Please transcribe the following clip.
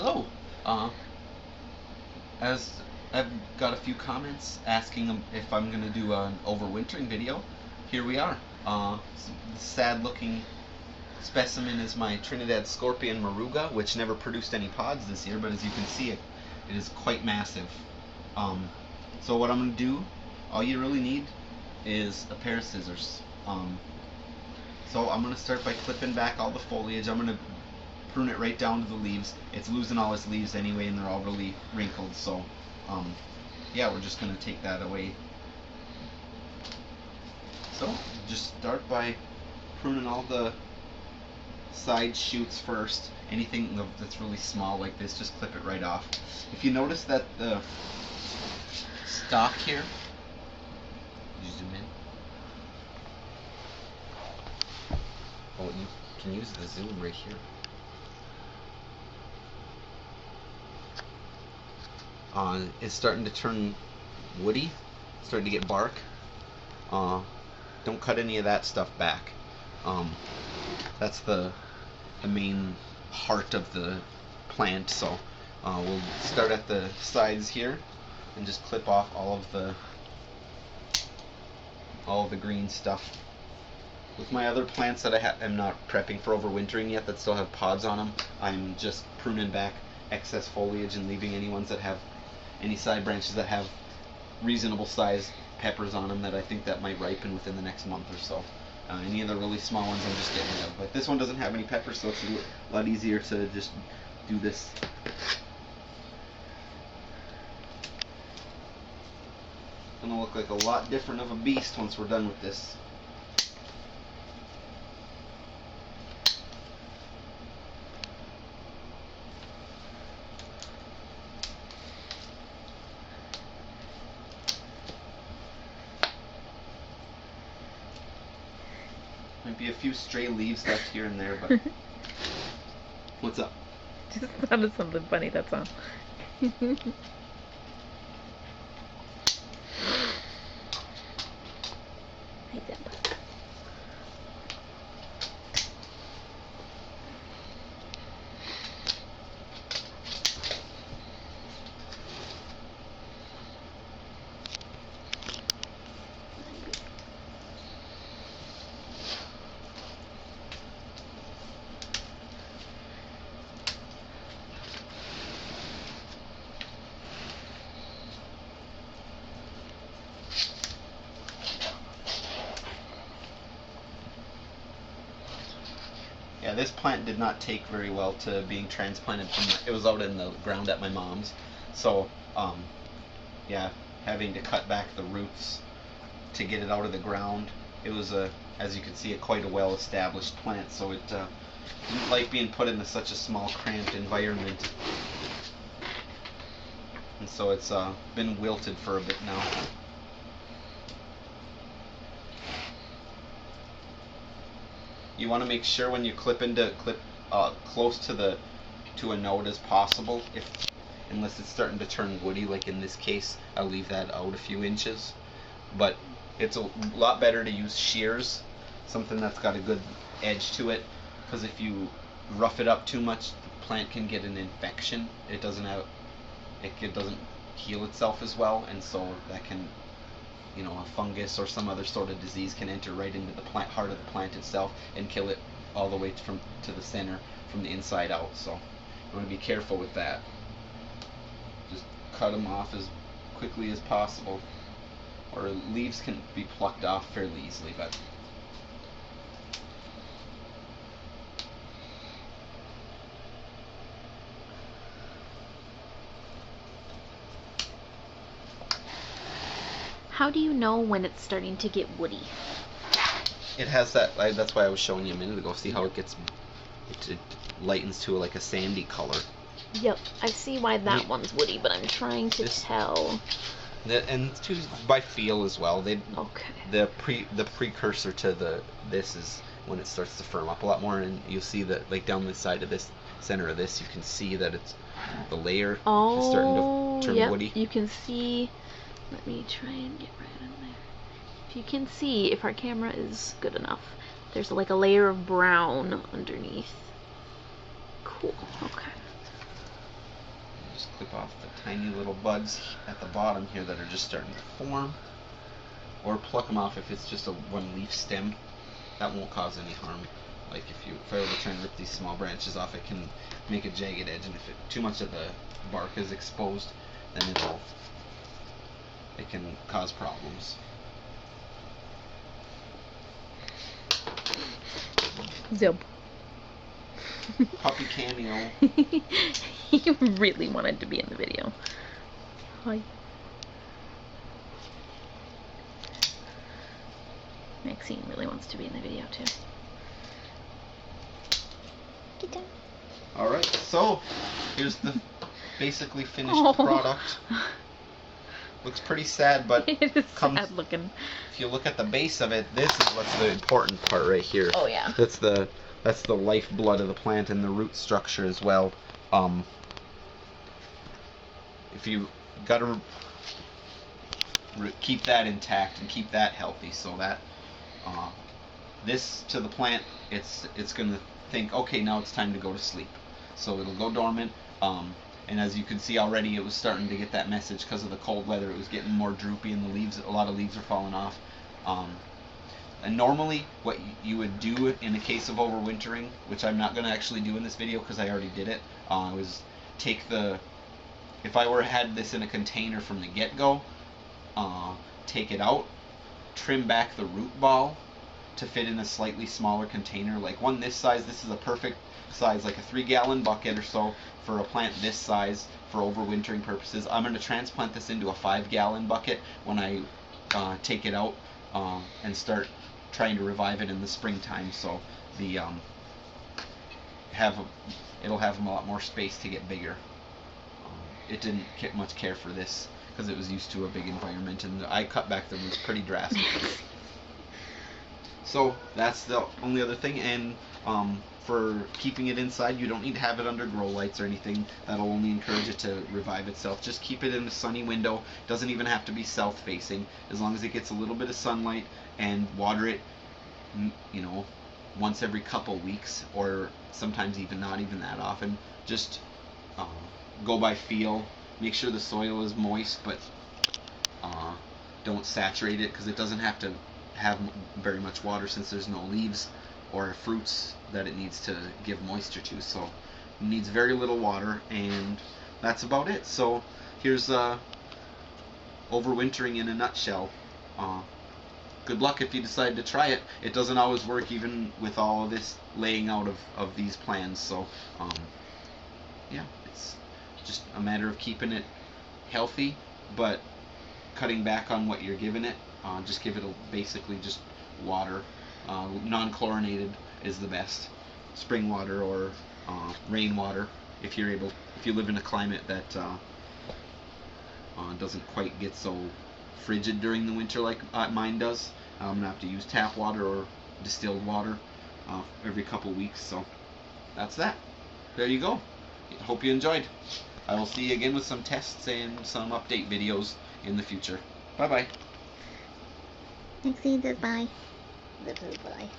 Hello. As I've got a few comments asking if I'm gonna do an overwintering video, here we are. Sad looking specimen is my Trinidad Scorpion Morouga, which never produced any pods this year, but as you can see, it is quite massive. So what I'm gonna do, all you really need is a pair of scissors. So I'm gonna start by clipping back all the foliage. I'm gonna prune it right down to the leaves. It's losing all its leaves anyway, and they're all really wrinkled. So, yeah, we're just gonna take that away. So, just start by pruning all the side shoots first. Anything that's really small like this, just clip it right off. If you notice that the stalk here, did you zoom in? Oh, you can use the zoom right here. It's starting to turn woody, starting to get bark. Don't cut any of that stuff back. That's the main heart of the plant. So we'll start at the sides here and just clip off all of the green stuff. With my other plants that I'm not prepping for overwintering yet, that still have pods on them, I'm just pruning back excess foliage and leaving any ones that have any side branches that have reasonable size peppers on them that I think that might ripen within the next month or so. Any of the really small ones I'm just getting rid of. But this one doesn't have any peppers, so it's a lot easier to just do this. It's gonna look like a lot different of a beast once we're done with this. Might be a few stray leaves left here and there, but what's up? Just thought of something funny, that's all. Hey, Deb. Yeah, this plant did not take very well to being transplanted it was out in the ground at my mom's. So, yeah, having to cut back the roots to get it out of the ground. It was, as you can see, quite a well-established plant, so it didn't like being put into such a small, cramped environment. And so it's been wilted for a bit now. You want to make sure when you clip close to a node as possible. Unless it's starting to turn woody, like in this case, I'll leave that out a few inches. But it's a lot better to use shears, something that's got a good edge to it, because if you rough it up too much, the plant can get an infection. It doesn't heal itself as well, and so that can, a fungus or some other sort of disease can enter right into the heart of the plant itself and kill it all the way to the center from the inside out. So you want to be careful with that. Just cut them off as quickly as possible, or leaves can be plucked off fairly easily, but How do you know when it's starting to get woody? it has that. That's why I was showing you a minute ago. See how it lightens to like a sandy color. Yep, I see why that one's woody, but I'm trying to tell. And by feel as well. Okay. The precursor to this is when it starts to firm up a lot more, and you'll see that like down the side of this center of this, you can see that it's the layer is starting to turn woody. You can see. Let me try and get right in there. If you can see, if our camera is good enough, there's like a layer of brown underneath. Cool. Okay. Just clip off the tiny little buds at the bottom here that are just starting to form, or pluck them off if it's just a one leaf stem. That won't cause any harm. Like if I were to try and rip these small branches off, it can make a jagged edge, and if too much of the bark is exposed, then it can cause problems. Zip. Puppy cameo. He really wanted to be in the video. Hi. Maxine really wants to be in the video too. Get down. Alright, so here's the basically finished product. Looks pretty sad, but it is sad looking. If you look at the base of it, this is what's the important part right here. Oh yeah. That's the lifeblood of the plant and the root structure as well. If you gotta keep that intact and keep that healthy, so that this to the plant, it's gonna think, okay, now it's time to go to sleep. So it'll go dormant. And as you can see already, it was starting to get that message because of the cold weather. It was getting more droopy, and a lot of leaves are falling off. And normally, what you would do in the case of overwintering, which I'm not going to actually do in this video because I already did it, was take if I had this in a container from the get-go, take it out, trim back the root ball to fit in a slightly smaller container, like one this size. This is a perfect size, like a 3-gallon bucket or so for a plant this size for overwintering purposes. I'm going to transplant this into a 5-gallon bucket when I take it out and start trying to revive it in the springtime, so it'll have a lot more space to get bigger. It didn't get much care for this because it was used to a big environment, and I cut back the roots pretty drastically. So that's the only other thing, and for keeping it inside, you don't need to have it under grow lights or anything. That'll only encourage it to revive itself. Just keep it in a sunny window. Doesn't even have to be south facing, as long as it gets a little bit of sunlight, and water it, you know, once every couple weeks, or sometimes even not even that often. Just go by feel. Make sure the soil is moist, but don't saturate it, because it doesn't have to have very much water since there's no leaves or fruits that it needs to give moisture to. So it needs very little water, and that's about it. So here's overwintering in a nutshell. Good luck if you decide to try it. It doesn't always work, even with all of this laying out of these plans. So yeah, it's just a matter of keeping it healthy, but cutting back on what you're giving it. Just give it basically just water. Non-chlorinated is the best. Spring water or rainwater, if you live in a climate that doesn't quite get so frigid during the winter like mine does. I'm gonna have to use tap water or distilled water every couple weeks. So that's that. There you go. Hope you enjoyed. I will see you again with some tests and some update videos in the future. Bye bye. Maxine says bye. Bye.